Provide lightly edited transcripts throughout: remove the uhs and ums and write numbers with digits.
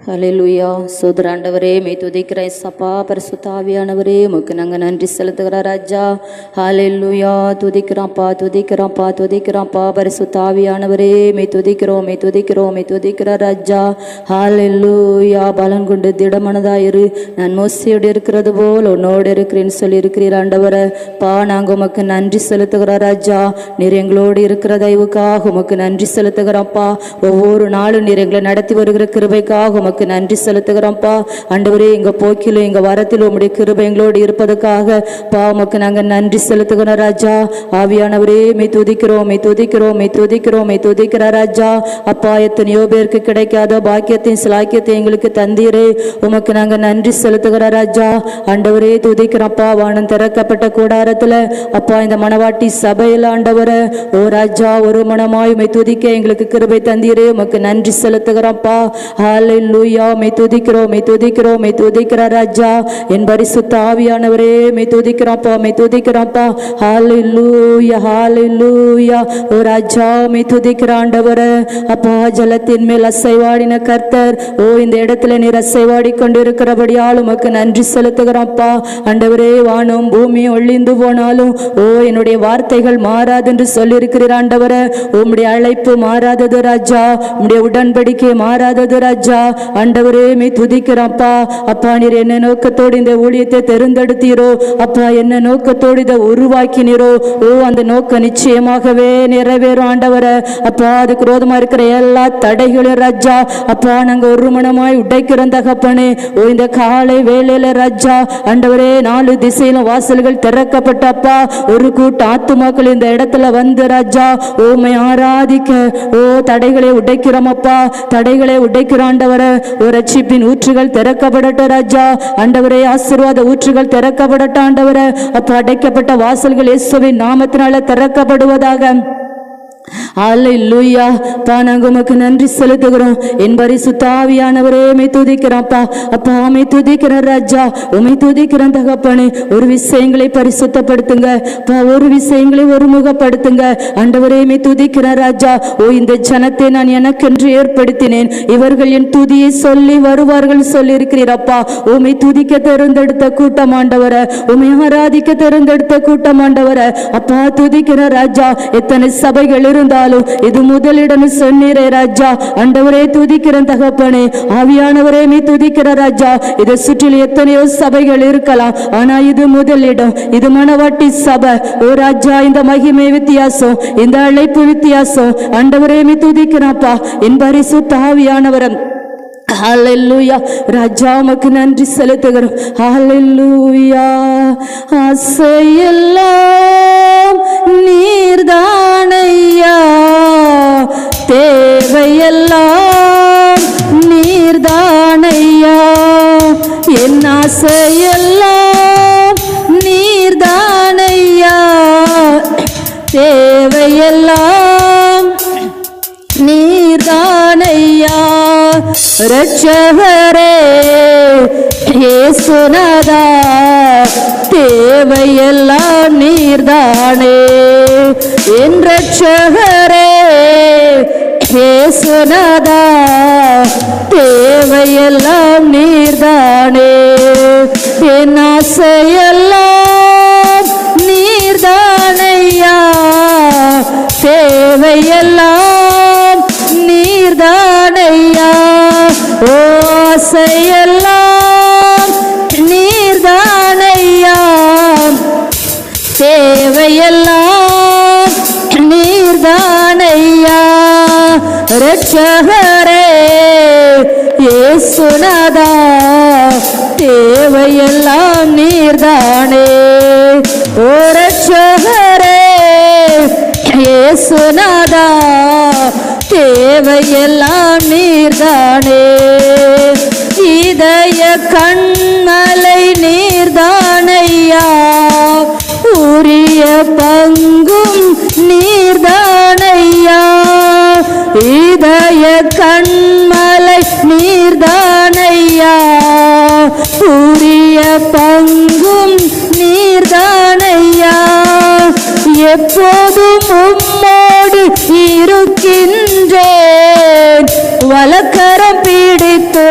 ஹல்லேலூயா. சோதர ஆண்டவரே மெய் துதிக்கிறேன் சப்பா. பரிசுத்த ஆவியானவரே உமக்கு நாங்கள் நன்றி செலுத்துகிற ராஜா. ஹல்லேலூயா. துதிக்கிறோம்ப்பா துதிக்கிறோம்ப்பா துதிக்கிறோம்ப்பா. பரிசுத்த ஆவியானவரே மெய் துதிக்கிறோம் மெய் துதிக்கிறோம் மெய் துதிக்கிற ராஜா. ஹல்லேலூயா. பலன் கொண்டு திடமனதாயிரு, நான் மோசையோடு இருக்கிறது போல் உன்னோடு இருக்கிறேன்னு சொல்லி இருக்கிறீர் ஆண்டவரை. பா நாங்கள் உமக்கு நன்றி செலுத்துகிற ராஜா. நீர் எங்களோடு இருக்கிற தயவுக்காக உமக்கு நன்றி செலுத்துகிறோம்ப்பா. ஒவ்வொரு நாளும் நீர் எங்களை நடத்தி வருகிற கிருபைக்காக உமக்கு நன்றி செலுத்துகிறோம்ப்பா. ஆண்டவரே எங்க போக்கிலும் எங்க வரத்திலும் உம்முடைய கிருபை எங்களோடு இருப்பதற்காக பா உமக்கு நாங்க நன்றி செலுத்துகிறோம் ராஜா. ஆவியானவரே மெய் துதிக்கிறோம் மெய் துதிக்கிறோம் மெய் துதிக்கிறோம் மெய் துதிக்கிற ராஜா. அப்பா எத்தனையோ பேருக்கு கிடைக்காத பாக்கியத்தையும் சிலாக்கியத்தையும் எங்களுக்கு தந்தீரே, உமக்கு நாங்க நன்றி செலுத்துகிற ராஜா. ஆண்டவரே துதிக்கிறப்பா. வானம் திறக்கப்பட்ட கூடாரத்துல அப்பா இந்த மணவாட்டி சபையில் ஆண்டவரை ஓ ராஜா ஒரு மனமாய் மெய் துதிக்க எங்களுக்கு கிருபை தந்தீரே, உமக்கு நன்றி செலுத்துகிறப்பா. ஹல்லேலூயா. மெய் துதிக்கிறோம் மெய் துதிக்கிறோம் மெய் துதிக்கிற ராஜா. என் பரிசுத்த ஆவியானவரே மெய் துதிக்கிறோம்ப்பா மெய் துதிக்கிறோம்ப்பா. ஹல்லேலூயா ஹல்லேலூயா. ஓ ராஜா மெய் துதிக்கிற ஆண்டவரை. அப்பா ஜலத்தின் மேல் அசைவாடின கர்த்தர், ஓ இந்த இடத்துல நீர் அசைவாடி கொண்டிருக்கிறபடியால் உமக்கு நன்றி செலுத்துகிறோம்ப்பா. ஆண்டவரே வானம் பூமியும் ஒழிந்து போனாலும் ஓ என்னுடைய வார்த்தைகள் மாறாது என்று சொல்லியிருக்கிறீர் ஆண்டவரை. உம்முடைய அழைப்பு மாறாதது ராஜா, உம்முடைய உடன்படிக்கை மாறாதது ராஜா. ஆண்டவரே மெய் துதிக்கிறோம்ப்பா. அப்பா நீர் என்ன நோக்கத்தோடு இந்த ஊழியத்தை தெரிந்தெடுத்தீரோ, அப்பா என்ன நோக்கத்தோடு இதை உருவாக்கினீரோ, ஓ அந்த நோக்கம் நிச்சயமாகவே நிறைவேறும் ஆண்டவரை. அப்பா அதுக்கு ரோதமா இருக்கிற எல்லா தடைகளும் ராஜா அப்பா நாங்க ஒரு மனமாய் உடைக்கிறோம் தகப்பனே. ஓ இந்த காலை வேளையில ராஜா ஆண்டவரே 4 திசையிலும் வாசல்கள் திறக்கப்பட்டப்பா. ஒரு கூட்ட ஆத்துமாக்கள் இந்த இடத்துல வந்து ராஜா ஓமை ஆராதிக்க ஓ தடைகளை உடைக்கிறோம் அப்பா, தடைகளை உடைக்கிறோம் ஆண்டவரை. ஒரு ரட்சிப்பின் ஊற்றுகள் திறக்கப்படட்டும் ராஜா. ஆண்டவரே ஆசீர்வாத ஊற்றுகள் திறக்கப்படட்டும் ஆண்டவரை. அப்பா அடைக்கப்பட்ட வாசல்கள் இயேசுவின் நாமத்தினால திறக்கப்படுவதாக. ஹல்லேலூயா. பா நாங்க உமக்கு நன்றி செலுத்துகிறோம். என் பரிசுத்த ஆவியானவரே மெய் துதிக்கிறோம்ப்பா. அப்பா மெய் துதிக்கிற ராஜா, உமை துதிக்கிற தகப்பனே. ஒரு விஷயங்களை பரிசுத்தப்படுத்துங்க பா, ஒரு விஷயங்களை ஒருமுகப்படுத்துங்க ஆண்டவரே மெய் துதிக்கிற ராஜா. ஓ இந்த ஜனத்தை நான் எனக்கென்று ஏற்படுத்தினேன், இவர்கள் என் துதியை சொல்லி வருவார்கள் சொல்லி இருக்கிறீரப்பா. உமை துதிக்க தேர்ந்தெடுத்த கூட்டம் ஆண்டவரை, உமை ஆராதிக்க தேர்ந்தெடுத்த கூட்டம் ஆண்டவரை. அப்பா துதிக்கிற ராஜா. எத்தனை சபைகள் இருந்தாலும் இது முதலிடம் சொன்னீரே ராஜா. ஆண்டவரே துதிக்கிற தகப்பனே. ஆவியானவரே நீ துதிக்கிற ராஜா. இதை சுற்றில் எத்தனையோ சபைகள் இருக்கலாம், ஆனா இது முதலிடம், இது மணவாட்டி சபை. ஓ ராஜா இந்த மகிமை வித்தியாசம், இந்த அழைப்பு வித்தியாசம். ஆண்டவரே நீ துதிக்கிறாப்பா. என் பரிசுத்த ஆவியானவரே ஹல்லேலூயா. ராஜா உமக்கு நன்றி செலுத்துகிறோம். ஹல்லேலூயா. ஆசையெல்லாம் நீர்தானையா, தேவையெல்லாம் நீர்தானையா. என் ஆசையெல்லாம் நீர்தானையா, தேவையெல்லாம் நீர்தானையா. ரட்சகரே இயேசுநாதா, தேவையெல்லாம் நீர்தானே. என் ரட்சகரே இயேசுநாதா, தேவையெல்லாம் நீர்தானே. என் ஆசையெல்லாம் நீர்தானையா, தேவையெல்லாம் நீர்தானையா. ஓ ஆசையெல்லாம் நீர்தானையா, தேவையெல்லாம் நீர்தானையா. ரட்சகரே இயேசுநாதா, தேவையெல்லாம் நீர்தானே. ஓ ரட்சகரே இயேசுநாதா, தேவையெல்லாம் நீர்தானே. இதய கண்மலை நீர்தானையா, உரிய பங்கும் நீர்தானையா. இதய கண்மலை நீர்தானையா, உரிய பங்கும் நீர்தானையா. எப்போதும் உம்மோடு இருக்கின்றேன், வலக்கரம் பிடித்து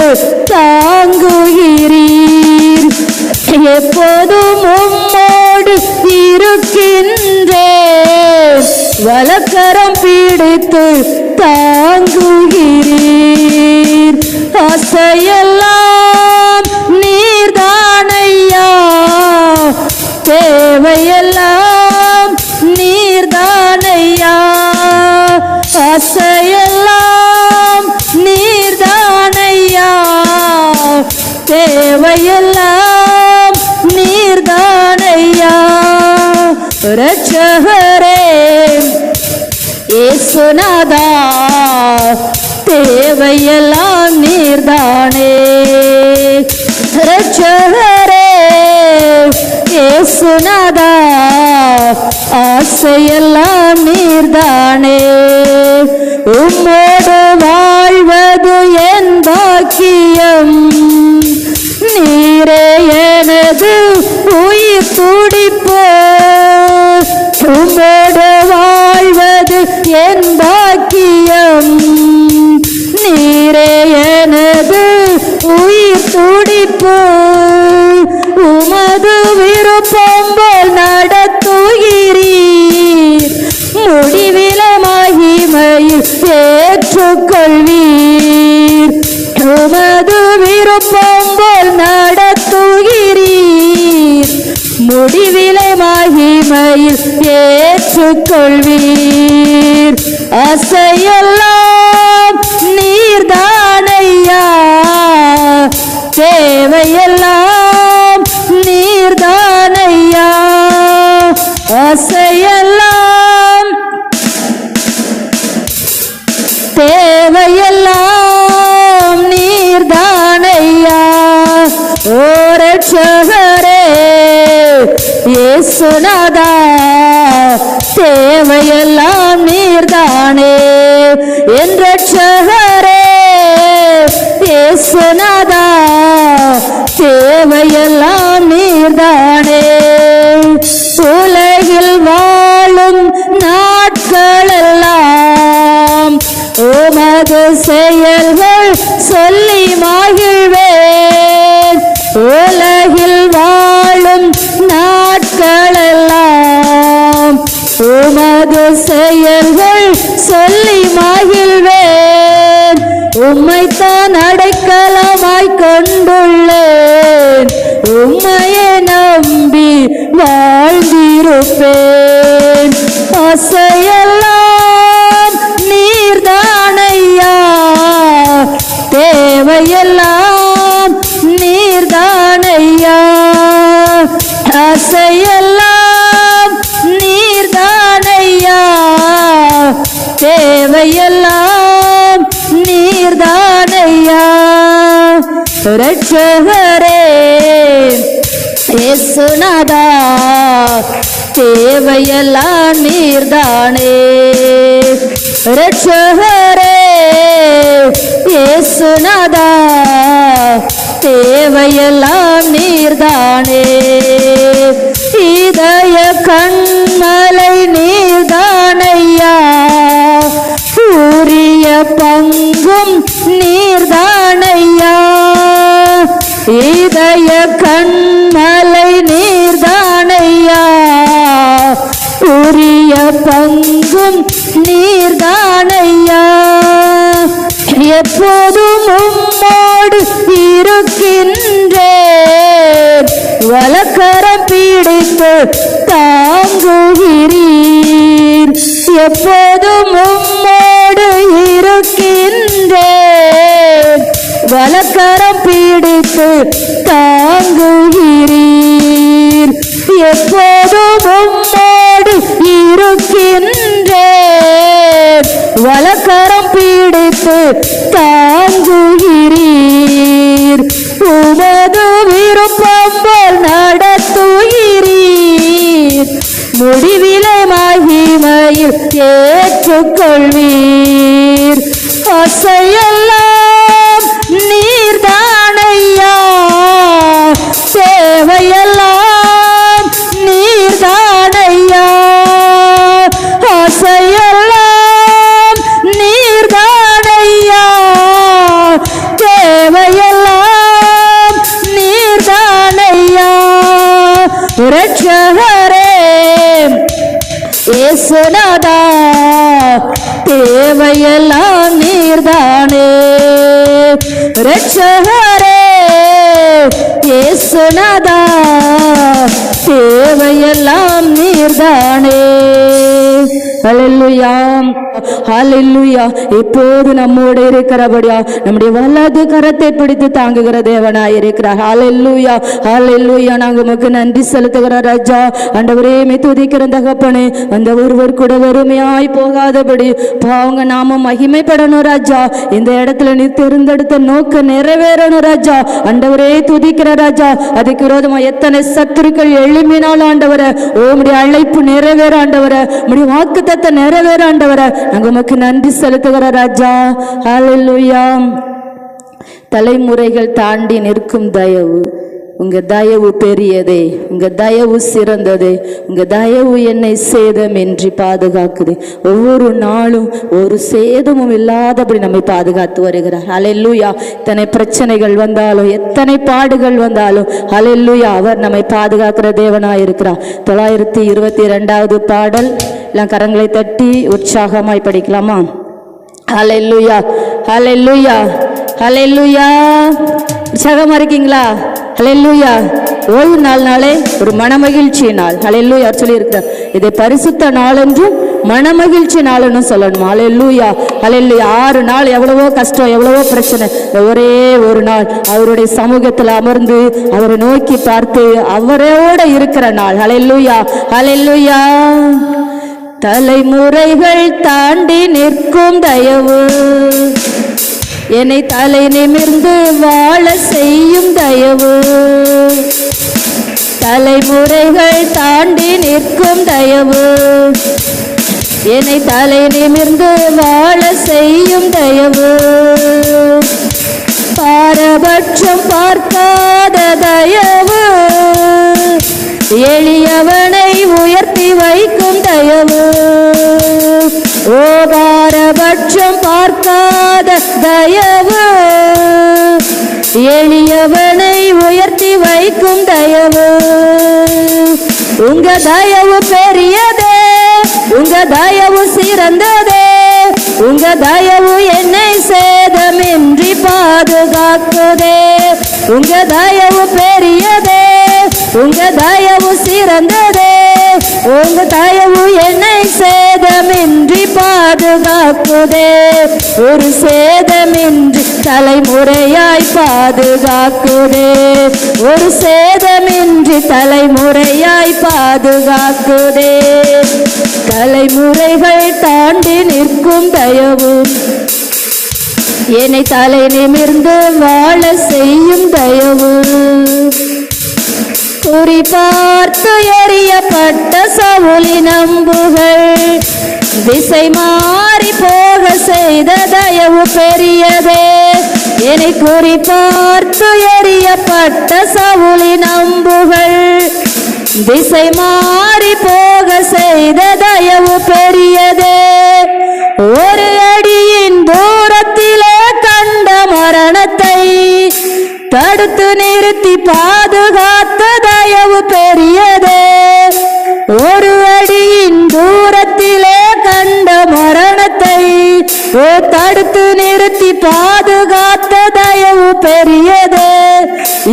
தாங்குகிறீர். எப்போதும் உம்மோடு இருக்கின்றேன், வலக்கரம் பிடித்து தாங்குகிறீர். ஆசையெல்லாம் நீர்தானையா, தேவையெல்லாம் நீர்தானையா. ஆசையெல்லாம் நீர்தானையா, தேவையெல்லாம் நீர்தானையா. இரட்சகரே இயேசுநாதா, தேவையெல்லாம் நீர்தானே. இரட்சகரே இயேசுநாதா, ஆசையெல்லாம் நீர்தானே. உம்மோடு வாழ்வது என் பாக்கியம், நீரே எனது உயிர் துடிப்பு. உம்மோடு வாழ்வது என் பாக்கியம், நீரே எனது உயிர் துடிப்பு. உமது விருப்பம் போல் நடத்துகிறீர், முடிவில மகிமையில் ஏற்றுக்கொள்வீர். உமது விருப்பம் போல் நடத்துகிறீர், முடிவில மகிமையில் ஏற்றுக்கொள்வீர். ஆசையெல்லாம் நீர்தானையா, தேவையெல்லாம் நீர்தானையா. ஆசையெல்லாம் தேவையெல்லாம் நீர்தானையா. ஓ இரட்சகரே இயேசுநாதா, தேவையெல்லாம் நீர்தானே. என் இரட்சகரே இயேசுநாதா, தேவையெல்லாம் நீர்தானே. உலகில் வாழும் நாட்களெல்லாம் உமது செயல்கள் சொல்லி மகிழ்வேன். உலகில் வாழும் நாட்களெல்லாம் உமது செயல்கள் சொல்லி மகிழ்வேன். உம்மைத்தான் அடைக்கலமாய் கொண்டுள்ளேன், உம்மையை நம்பி வாழ்ந்திருப்பேன். ஆசையெல்லாம் நீர்தானையா, தேவையெல்லாம் நீர்தானையா. ஆசையெல்லாம் நீர்தானையா, தேவையெல்லாம் நீர்தானையா. இரட்சகரே இயேசுநாதா, தேவையெல்லாம் நீர்தானே. இரட்சகரே இயேசுநாதா, தேவையெல்லாம் நீர்தானே. இதய கண்மலை நீர்தானையா, உரிய பங்கும் நீர்தானையா. இதய கண்மலை நீர்தானையா, உரிய பங்கும் நீர்தானையா. எப்போதும் உம்மோடு இருக்கின்றேன், வலக்கரம் பிடித்து தாங்குகிறீர். எப்போதும் உம்மோடு இருக்கின்றேன், வலக்கரம் பிடித்து தாங்குகிறீர். எப்போதும் உம்மோடு இருக்கின்றேன், வலக்கரம் பிடித்து தாங்குகிறீர். உமது விருப்பம் போல் நடத்துகிறீர், முடிவில மகிமையில் ஏற்றுக்கொள்வீர். ஆசையெல்லாம் நீர்தானையா, தேவையெல்லாம் நீர்தானையா. ஆசையெல்லாம் நீர்தானையா, தேவை இரட்சகரே இயேசுநாதா, தேவையெல்லாம் நீர்தானே. இரட்சகரே இயேசுநாதா, தேவையெல்லாம் நீர்தானே. ஹல்லேலூயா, ஹல்லேலூயா. இப்போது நம்மோடு இருக்கிறபடியா நம்முடைய வலது கரத்தை பிடித்து தாங்குகிற தேவனாய் இருக்கிறார். ஹல்லேலூயா, ஹல்லேலூயா. நாங்க உமக்கு நன்றி செலுத்துகிற ராஜா. ஆண்டவரே, மே துதிக்கிற தகப்பனே, அந்த ஒருவர் கூட வெறுமையாய் போகாதபடி அவங்க நாம மகிமைப்படணும் ராஜா. இந்த இடத்துல நீ தேர்ந்தெடுத்த நோக்க நிறைவேறணும் ராஜா. ஆண்டவரே, துதிக்கிற ராஜா. அதுக்கு விரோதமா எத்தனை சத்துருக்கள் எழுப்பினாலும் ஆண்டவரே, உம்முடைய அழைப்பு நிறைவேற ஆண்டவரே, உம்முடைய வாக்குத்தத்தம் நிறைவேற ஆண்டவரே, நாங்க உமக்கு நன்றி செலுத்துகிற ராஜா. ஹல்லேலூயா. தலைமுறைகள் தாண்டி நிற்கும் தயவு, உங்க தயவு பெரியதே, உங்க தயவு சிறந்ததே, உங்க தயவு என்னை சேதமின்றி பாதுகாக்குது. ஒவ்வொரு நாளும் ஒரு சேதமும் இல்லாதபடி நம்மை பாதுகாத்து வருகிறார். ஹல்லேலூயா. எத்தனை பிரச்சனைகள் வந்தாலும், எத்தனை பாடுகள் வந்தாலும், ஹல்லேலூயா, அவர் நம்மை பாதுகாக்கிற தேவனாய் இருக்கிறார். 922வது பாடல். எல்லாம் கரங்களை தட்டி உற்சாகமாய் படிக்கலாமா? ஹல்லேலூயா, ஹல்லேலூயா, ஹல்லேலூயா. உற்சாகமா இருக்கீங்களா? ஹல்லேலூயா. ஓய்வு நாள்னாலே ஒரு மனமகிழ்ச்சி நாள். ஹல்லேலூயா சொல்லி இருக்கிறார். இதை பரிசுத்த நாள் என்றும் மனமகிழ்ச்சி நாள்னு சொல்லணும். ஹல்லேலூயா, ஹல்லேலூயா. 6 நாள் எவ்வளவோ கஷ்டம், எவ்வளவோ பிரச்சனை, ஒரே ஒரு நாள் அவருடைய சமூகத்தில் அமர்ந்து அவரை நோக்கி பார்த்து அவரோட இருக்கிற நாள். ஹல்லேலூயா, ஹல்லேலூயா. தலைமுறைகள் தாண்டி நிற்கும் தயவு, என்னை தலை நிமிர்ந்து வாழ செய்யும் தயவு. தலைமுறைகள் தாண்டி நிற்கும் தயவு, என்னை தலை நிமிர்ந்து வாழ செய்யும் தயவு. பாரபட்சம் பார்க்காத தயவு, எளியவனை உயர்த்தி வைக்கும் தயவு. ஓ பாரபட்சம் பார்க்காத தயவு, எளியவனை உயர்த்தி வைக்கும் தயவு. உங்க தயவு பெரியதே, உங்க தயவு சிறந்ததே, உங்க தயவு என்னை சேதமின்றி பாதுகாக்குதே. உங்க தயவு பெரியதே, உங்க தயவு சிறந்ததே, உங்க தயவு என்னை சேதமின்றி பாதுகாக்குதே. ஒரு சேதமின்றி தலைமுறையாய் பாதுகாக்குதே. ஒரு சேதமின்றி தலைமுறையாய் பாதுகாக்குதே. தலைமுறைகள் தாண்டி நிற்கும் தயவு, என்னை தலை நிமிர்ந்து வாழ செய்யும் தயவு. குறி பார்த்து எறியப்பட்ட சவுலின் அம்புகள் திசை மாறி போக செய்த தயவு பெரியதே. என்னை குறி பார்த்து எறியப்பட்ட சவுலின் அம்புகள் திசை மாறி போக செய்த தயவு பெரியதே. ஒரு அடியின் தூரத்திலே கண்ட மரணத்தை தடுத்து நிறுத்தி பாதுகாத்த தயவு பெரியதே. ஒரு அடியின் தூரத்திலே கண்ட மரணத்தை தடுத்து நிறுத்தி பாதுகாத்த தயவு பெரியதே.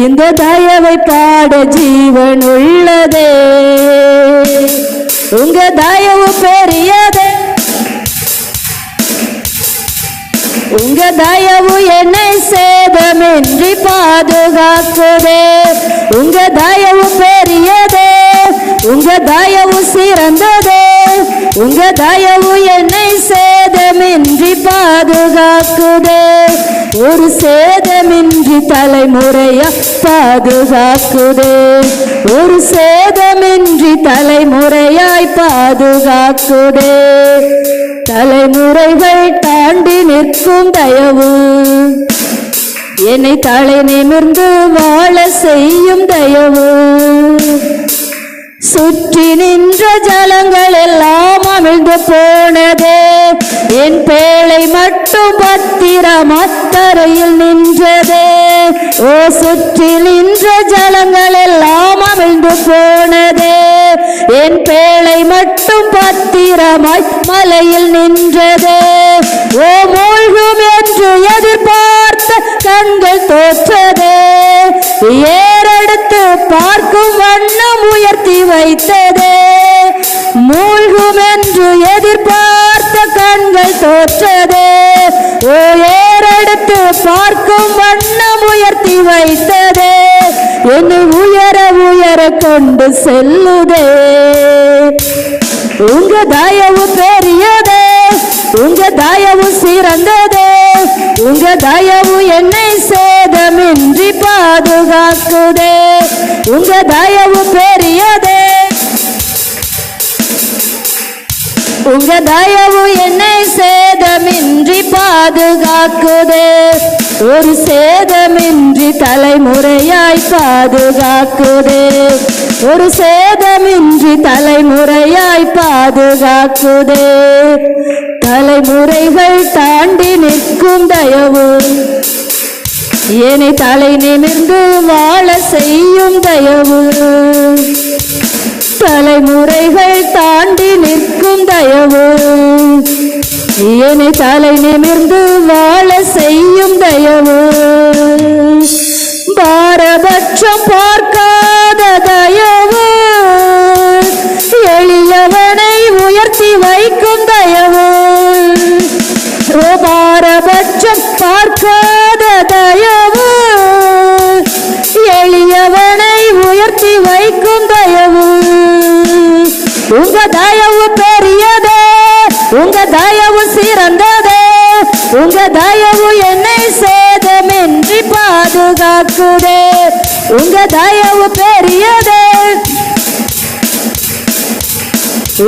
இந்த தயவை பாட ஜீவன் உள்ளதே. உங்க தயவு பெரியதே, உங்க தயவு என்னை சேதமின்றி பாதுகாக்குதே. உங்க தயவு பெரியதே, உங்க தயவு சிறந்ததே, உங்க தயவு என்னை சேதமின்றி பாதுகாக்குதே. ஒரு சேதமின்றி தலைமுறையா பாதுகாக்குதே. ஒரு சேதமின்றி தலைமுறையாய் பாதுகாக்குதே. தலைமுறைகள் தாண்டி நிற்கும் தயவு, என்னை தலை நிமிர்ந்து வாழ செய்யும் தயவு. சுற்றி நின்ற ஜலங்கள் எல்லாம் அமிழ்ந்து போனதே. என் பேழை மட்டும் பத்திரமத்தரையில் நின்றதே. ஓ சுற்றி நின்ற ஜலங்கள் எல்லாம் அமிழ்ந்து போனதே. என் பேழை மட்டும் பத்திரமாய் மலையில் நின்றதே. ஓ மூழ்கும் என்று எதிர்பார்த்த கண்கள் தோற்றதே. ஏறெடுத்து பார்க்கும் வண்ணம் உயர்த்தி வைத்ததே. மூழ்கும் என்று எதிர்பார்த்த கண்கள் தோற்றதே. ஓ ஏறெடுத்து பார்க்கும் வண்ணம் உயர்த்தி வைத்ததே. என்னை உயர உயர கொண்டு செல்லுதே. உங்க தயவு பெரியதே, உங்க தயவு சிறந்ததே. உங்க தயவு என்னை சேதமின்றி பாதுகாக்குதே. உங்க தயவு பெரியதே, உங்க தயவு என்னை சேதமின்றி பாதுகாக்குதே. ஒரு சேதமின்றி தலைமுறையாய் பாதுகாக்குதே. ஒரு சேதமின்றி தலைமுறையாய் பாதுகாக்குதே. தலைமுறைகள் தாண்டி நிற்கும் தயவு என்னை தலை நிமிர்ந்து வாழ செய்யும் தயவு. தலைமுறைகள் தாண்டி நிற்கும் தயவு என்னை தலை நிமிர்ந்து வாழ செய்யும் தயவு. பாரபட்சம் பார்க்காத தயவு, எளியவனை உயர்த்தி வைக்கும் தயவு. பாரபட்சம் பார்க்காத தயவு, எளியவனை உயர்த்தி வைக்கும் தயவு. உங்க தயவு பெரியதே, உங்க தயவு சிறந்ததே. உங்க தயவு என்னை சேதமின்றி பாதுகாக்குதே. உங்க தயவு பெரியதே,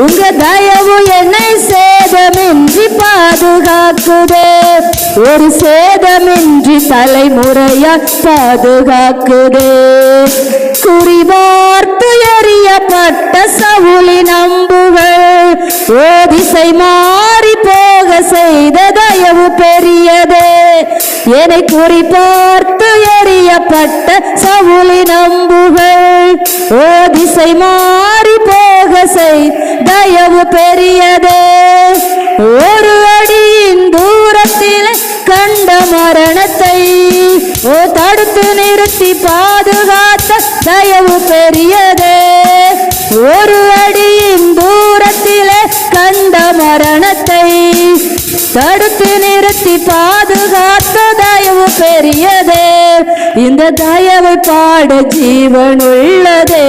உங்க தயவு என்னை சேதமின்றி பாதுகாக்குதே. ஒரு சேதமின்றி தலைமுறையா பாதுகாக்குதே. குறிபார்த்து எறியப்பட்ட சவுலின் அம்புகள் ஓ திசை மாறி போக செய்த தயவு பெரியதே. என்னை குறிபார்த்து எறியப்பட்ட சவுலின் அம்புகள் ஓ திசை மாறி போக செய்த தயவு பெரியதே. ஒரு அடியின் தூரத்தில் கண்ட மரணத்தை ஓ தடுத்து நிறுத்தி பாதுகாத்த தயவு பெரியதே. ஒரு அடியின் தூரத்திலே கண்ட மரணத்தை தடுத்து நிறுத்தி பாதுகாத்த தயவு பெரியதே. இந்த தயவை பாட ஜீவன் உள்ளதே.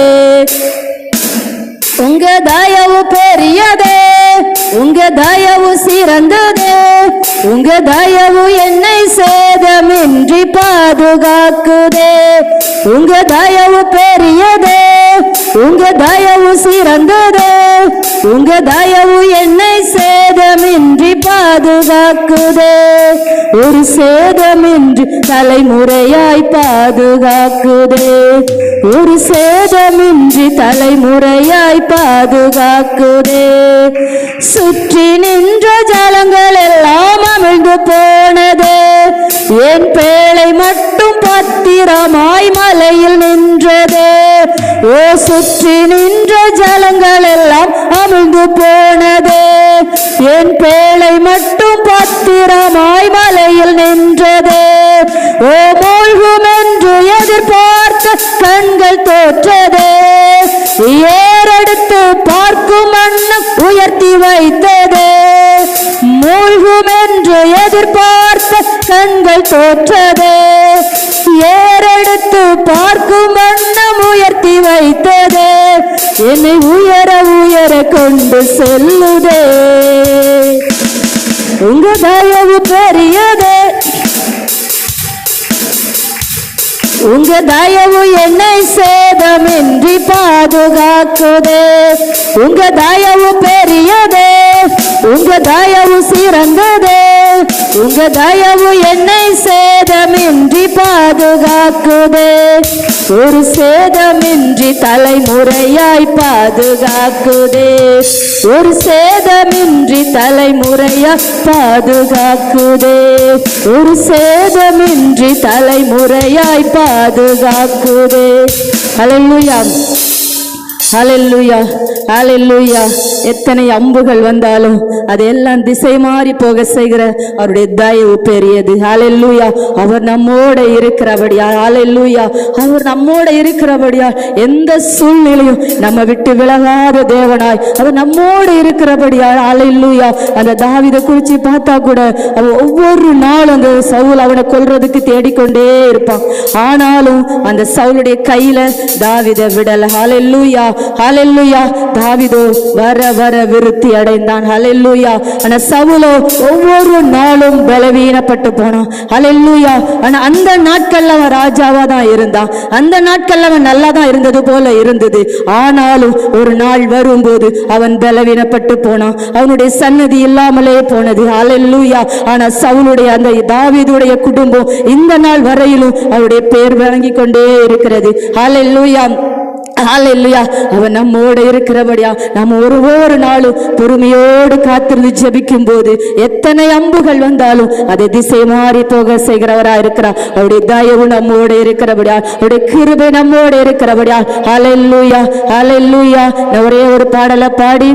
உங்க தயவு பெரியதே, உங்க தயவு சிறந்ததே. உங்க தயவு என்னை சேதமின்றி பாதுகாக்குதே. உங்க தயவு பெரியதே, உங்க தயவு சிறந்ததே. உங்க தயவு என்னை சேதமின்றி பாதுகாக்குதே. ஒரு சேதமின்றி தலைமுறையாய் பாதுகாக்குதே. ஒரு சேதமின்றி தலைமுறையாய் பாதுகாக்குதே. சுற்றி நின்ற ஜலங்கள் எல்லாம் அமிழ்ந்து போனதே. என் பேழை மட்டும் பத்திரமாய் மலையில் நின்றதே. ஓ சுற்றி நின்ற ஜலங்கள் எல்லாம் அமிழ்ந்து போனதே. என் பேழை மட்டும் பத்திரமாய் மலையில் நின்றதே. ஓ மூழ்கும் என்று எதிர்பார்த்த கண்கள் தோற்றதே. ஏறெடுத்து பார்க்கும் வண்ணம் உயர்த்தி வைத்ததே. மூழ்கும் என்று எதிர்பார்த்த கண்கள் தோற்றதே. ஏறெடுத்து பார்க்கும் வண்ணம் உயர்த்தி வைத்ததே. என்னை உயர உயர கொண்டு செல்லுதே. உங்க தயவு பெரியதே, உங்க தயவு என்னை சேதமின்றி பாதுகாக்குதே. உங்க தயவு பெரியதே, உங்க தயவு சிறந்ததே. உங்க தயவு என்னை சேதமின்றி பாதுகாக்குதே. ஒரு சேதமின்றி தலைமுறையாய் பாதுகாக்குதே. ஒரு சேதமின்றி தலைமுறையாய் பாதுகாக்குதே. ஒரு சேதமின்றி தலைமுறையாய் பாதுகாக்குதே. ஹல்லேலூயா, ஹல்லேலூயா, ஹல்லேலூயா. எத்தனை அம்புகள் வந்தாலும் அதெல்லாம் திசை மாறி போக செய்கிற அவருடைய தயவு பெரியது. ஹல்லேலூயா. அவர் நம்மோட இருக்கிறபடியா, ஹல்லேலூயா, அவர் நம்மோட இருக்கிறபடியா எந்த சூழ்நிலையும் நம்ம விட்டு விலகாத தேவனாய் அவர் நம்மோடு இருக்கிறபடியா, ஹல்லேலூயா. அந்த தாவீதை குறிச்சு பார்த்தா கூட அவன் ஒவ்வொரு நாளும் அந்த சவுல் அவனை கொல்றதுக்கு தேடிக்கொண்டே இருப்பான். ஆனாலும் அந்த சவுலுடைய கையில தாவீதை விடல. ஹல்லேலூயா, ஹல்லேலூயா. தாவீதோ வர வர விருத்தி அடைந்தான். ஹல்லேலூயா. ஆனா சவுலோ ஒவ்வொரு நாளும் பலவீனப்பட்டு போனான். ஹல்லேலூயா. ஆனா அந்த நாட்கள்ல அவன் ராஜாவா தான் இருந்தான். அந்த நாட்கள்ல அவன் நல்லா தான் இருந்தது போல இருந்தது. ஆனாலும் ஒரு நாள் வரும்போது அவன் பலவீனப்பட்டு போனான். அவனுடைய சன்னதி இல்லாமலே போனது. ஹல்லேலூயா. ஆனா சவுலுடைய அந்த தாவீதுடைய குடும்பம் இந்த நாள் வரையிலும் அவருடைய பேர் வழங்கி கொண்டே இருக்கிறது. ஹல்லேலூயா, ஹல்லேலூயா. அவன் நம்மோடு இருக்கிறபடியா நம்ம ஒவ்வொரு நாளும் பொறுமையோடு காத்திருந்து ஜெபிக்கும் போது எத்தனை அம்புகள் வந்தாலும் அதை திசை மாறி போக செய்கிறவரா இருக்கிறார். அவருடைய தயவு நம்மோடு இருக்கிறபடியா, அவருடைய கிருபை நம்மோடு இருக்கிறபடியா. ஹல்லேலூயா, ஹல்லேலூயா. ஒரே ஒரு பாடலை பாடி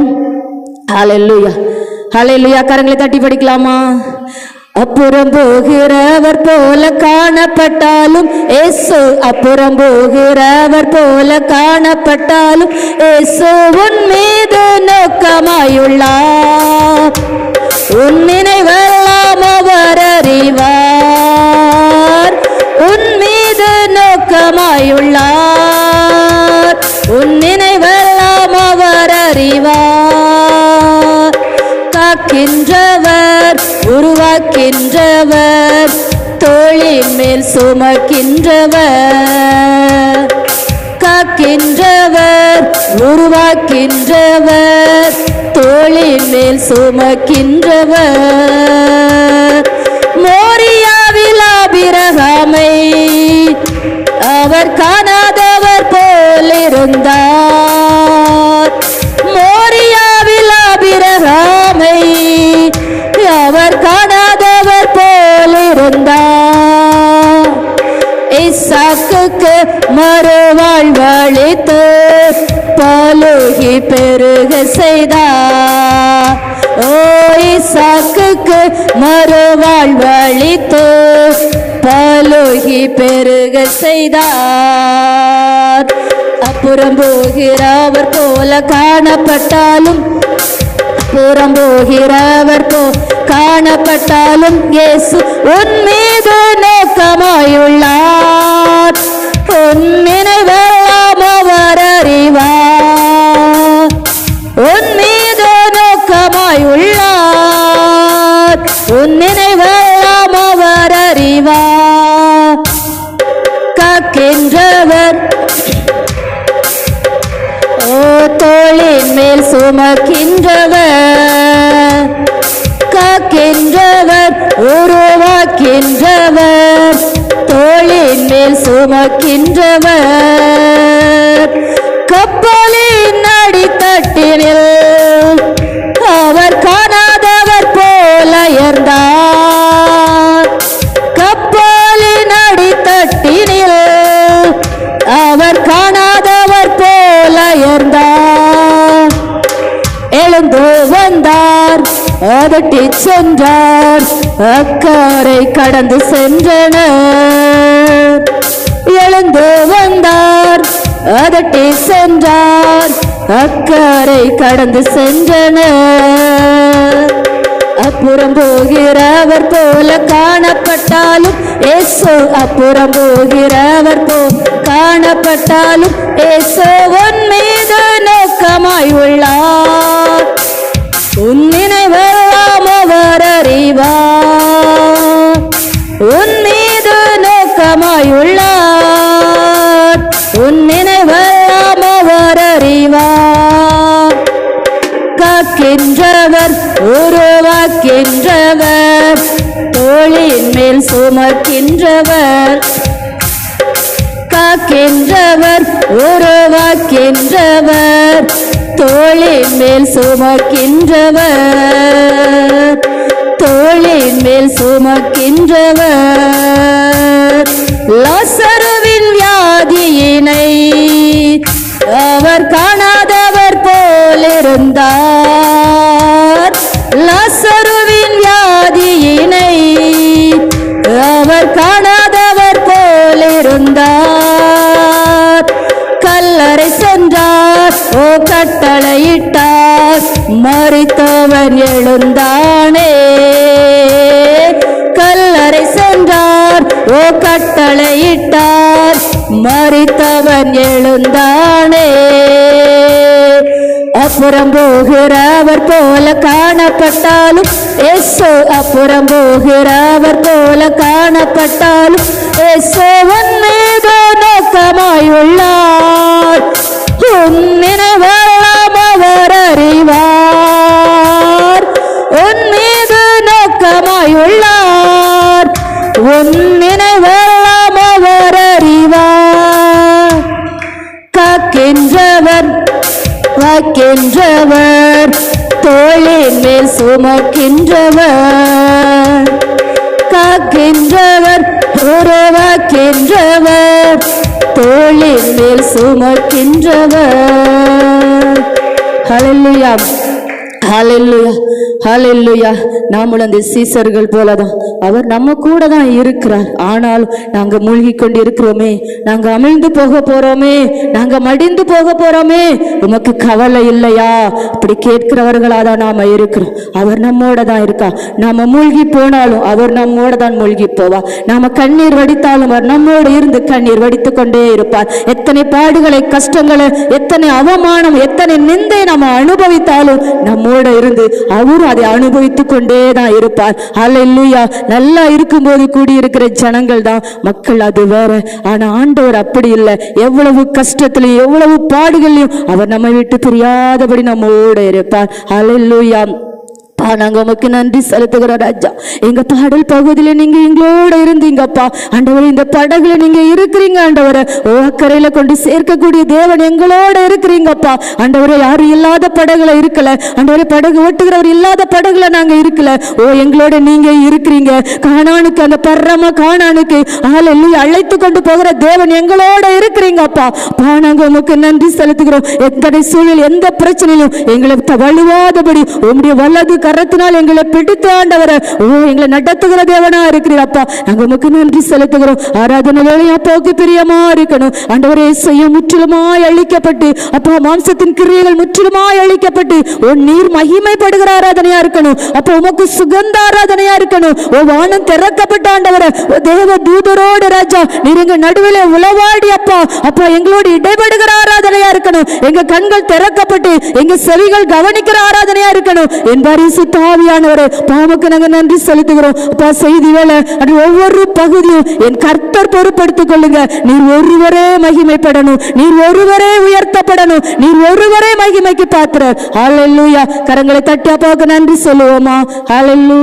ஹல்லேலூயா, ஹல்லேலூயா கரங்களை தட்டி படிக்கலாமா? அப்புறம் போகிறவர் போல காணப்பட்டாலும் இயேசு, அப்புறம் போகிறவர் போல காணப்பட்டாலும் இயேசு உன் மீது நோக்கமாயுள்ளார். உன் நினைவெல்லாம் அவர் அறிவார். உன் மீது நோக்கமாயுள்ளார். உன் நினைவெல்லாம் அவர் அறிவார். காக்கின்றவர், உருவாக்கின்றவர், தோளின் மேல் சுமக்கின்றவர். காக்கின்றவர், உருவாக்கின்றவர், தோளின் மேல் சுமக்கின்றவர். மோரியாவில் ஆபிரகாமை அவர் காணாதவர் போல் இருந்தார். மோரியாவில் ஆபிரகாமை அவர் காணாதவர் போல் இருந்தார். ஈசாக்குக்கு மறுவாழ்வளித்து பலுகி பெருக செய்தார். ஓ ஈசாக்குக்கு மறுவாழ்வளித்து பலுகி பெருக செய்தார். அப்புறம் போகிறவர் போல காணப்பட்டாலும், புறம் போகிறவர் காணப்பட்டாலும் இயேசு உன் மீது நோக்கமாயுள்ளார். உன் நினைவெல்லாம் அவர் அறிவார். உன் மீது நோக்கமாயுள்ளார். உன் நினைவெல்லாம் அவர் அறிவார். காக்கின்றவர், ஓ தோளின் மேல் சுமக்கின்றவர். காக்கின்றவர், உருவாக்கின்றவர், தோளின் மேல் சுமக்கின்றவர். கப்பலின் அடித்தட்டினில் அவர் காணாதவர் போல இருந்தார். கப்பலின் அடித்தட்டினில் அவர் காணாதவர் போல இருந்தார். எழுந்து வந்தார், அதட்டி சென்றார், அக்கரை கடந்து சென்றனர். எழுந்து வந்தார், அதட்டி சென்றார், அக்கரை கடந்து சென்றனர். அப்புறம் போகிறவர் போல காணப்பட்டாலும் இயேசு, அப்புறம் போகிறவர் போல் காணப்பட்டாலும் இயேசு உன் மீது நோக்கமாயுள்ளார். உன் நினைவெல்லாம் அவர் அறிவார். உன் மீது நோக்கமாயுள்ளார். உன் நினைவெல்லாம் அவர் அறிவார். காக்கின்றவர், உருவாக்கின்றவர், தோளின் மேல் சுமக்கின்றவர். காக்கின்றவர், உருவாக்கின்றவர், தோளின் மேல் சுமக்கின்றவர். தோளின் மேல் சுமக்கின்றவர். லாசருவின் வியாதியினை அவர் காணா இருந்தார். லாசருவின் வியாதியினை அவர் காணாதவர் போல் இருந்தார். கல்லறை சென்றார், ஓ கட்டளையிட்டார், மரித்தவன் எழுந்தானே. கல்லறை சென்றார், ஓ கட்டளையிட்டார், மரித்தவன் எழுந்தானே. அப்புறம் போகிறவர் போல காணப்பட்டாலும் ஏசோ, அப்புறம் போகிறவர் போல காணப்பட்டாலும் ஏசோ உன் மீது நோக்கமாயுள்ளார். உன் நினைவெல்லாம் அவர் அறிவார். உன் மீது நோக்கமாயுள்ளார். உன் நினைவெல்லாம் அவர் அறிவார். காக்கின்றவர் வாக்கின்றவர், தோளின் மேல் சுமக்கின்றவர். காக்கின்றவர், உருவாக்கின்றவர், தோளின் மேல் சுமக்கின்றவர். ஹல்லேலூயா, ஹல்லேலூயா, ஹல்லேலூயா. நாமளும் அந்த சீசர்கள் போலதான், அவர் நம்ம கூட தான் இருக்கிறார். ஆனாலும் நாங்க மூழ்கி கொண்டு இருக்கிறோமே, நாங்க அமிழ்ந்து போக போறோமே, நாங்க மடிந்து போக போறோமே, உமக்கு கவலை இல்லையா? அப்படி கேட்கிறவர்களாக தான் நாம இருக்கிறோம். அவர் நம்மோட தான் இருக்கா. நாம மூழ்கி போனாலும் அவர் நம்மோட தான் மூழ்கி போவா. நாம கண்ணீர் வடித்தாலும் அவர் நம்மோடு இருந்து கண்ணீர் வடித்து கொண்டே இருப்பார். எத்தனை பாடுகளை, கஷ்டங்களை, எத்தனை அவமானம், எத்தனை நிந்தை நாம அனுபவித்தாலும் நம்மோட இருந்து அவரும் அதை அனுபவித்து கொண்டே தான் இருப்பார். ஹல்லேலூயா. நல்லா இருக்கும்போது கூடியிருக்கிற ஜனங்கள் தான் மக்கள், அது வேற. ஆனா ஆண்டவர் அப்படி இல்லை. எவ்வளவு கஷ்டத்திலையும் எவ்வளவு பாடுகளையும் அவர் நம்மை விட்டு பிரியாதபடி நம்மோட இருப்பார். ஹல்லேலூயா. நாங்க உமக்கு நன்றி செலுத்துகிறோம் ராஜா. எங்க பாடல் பகுதியில நீங்க எங்களோட இருந்தீங்கப்பா. ஆண்டவரே, இந்த படகுல நீங்க இருக்கிறீங்க ஆண்டவரே. ஓ, அக்கறையில கொண்டு சேர்க்கக்கூடிய தேவன் எங்களோட இருக்கிறீங்கப்பா. ஆண்டவரே, யாரும் இல்லாத படகுல இருக்கல ஆண்டவரே, படகு ஓட்டுகிறவர் இல்லாத படகுல நாங்க இருக்கல. ஓ, எங்களோட நீங்க இருக்கிறீங்க. கானானுக்கு, அந்த பரம கானானுக்கு ஹல்லேலூயா அழைத்து கொண்டு போகிற தேவன் எங்களோட இருக்கிறீங்கப்பா. நாங்க உமக்கு நன்றி செலுத்துகிறோம். எத்தனை சூழல், எந்த பிரச்சனையிலும் எங்களை வலுவாதபடி உம்முடைய வல்லது கரத்தினால் எங்களை பிடித்து ஆண்டவரே, ஓ, எங்களை நடத்துகிற தேவனா இருக்கிறீரப்பா. நாங்க உமக்கு நன்றி செலுத்துகிறோம். ஆராதனை வேலை அப்பாவுக்கு பிரியமா இருக்கணும் ஆண்டவரே. செய்யும் முற்றிலுமாய் அழிக்கப்பட்டு அப்பா, மாம்சத்தின் கிரியைகள் முற்றிலுமாய் அழிக்கப்பட்டு உன் நீர் மகிமைப்படுகிற ஆராதனையா இருக்கணும் அப்பா. உமக்கு சுகந்த ஆராதனையா இருக்கணும். ஓ, வானம் திறக்கப்பட்ட ஆண்டவரே, தேவ தூதரோடு ராஜா நீர் எங்க நடுவில் உளவாடி அப்பா அப்பா எங்களோடு இடைபடுகிற ஆராதனையா இருக்கணும். எங்க கண்கள் திறக்கப்பட்டு எங்க செவிகள் கவனிக்கிற ஆராதனையா இருக்கணும். என்பாரி தாவியானவரே, பாவக்கு நாங்க நன்றி செலுத்துகிறோம் அப்பா. செய்தி வேலை ஒவ்வொரு பகுதியும் என் கர்த்தர் பொறுப்படுத்திக் கொள்ளுங்க. நீர் ஒருவரே மகிமைப்படணும், நீர் ஒருவரே உயர்த்தப்படணும், நீர் ஒருவரே மகிமைக்கு பாத்திரர். ஹல்லேலூயா. கரங்களை தட்டி அப்பாவுக்கு நன்றி சொல்லுவோமா? ஹல்லேலூயா.